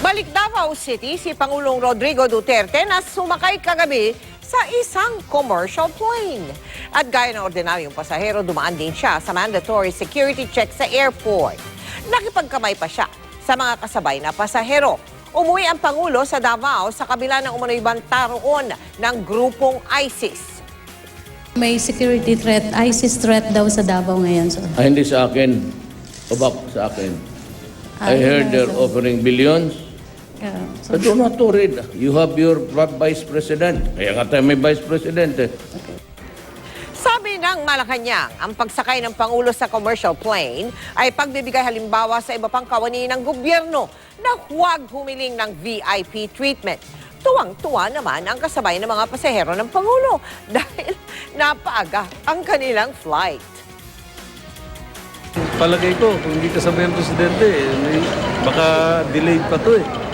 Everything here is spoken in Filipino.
Balik Davao City si Pangulong Rodrigo Duterte na sumakay kagabi sa isang commercial plane. At gaya ng ordinaryong pasahero, dumaan din siya sa mandatory security check sa airport. Nakipagkamay pa siya sa mga kasabay na pasahero. Umuwi ang Pangulo sa Davao sa kabila ng umano'y bantaroon ng grupong ISIS. May security threat, ISIS threat daw sa Davao ngayon, sir. Hindi sa akin. Abak sa akin. I heard they're offering billions. I do not to read. You have your vice president. Kaya nga tayo may vice president eh. Sabi ng Malacanang, ang pagsakay ng Pangulo sa commercial plane ay pagbibigay halimbawa sa iba pang kawani ng gobyerno na huwag humiling ng VIP treatment. Tuwang-tuwa naman ang kasabay ng mga pasahero ng Pangulo dahil napaaga ang kanilang flight. Palagay ko, kung hindi kasabay ang presidente, baka delayed pa to eh.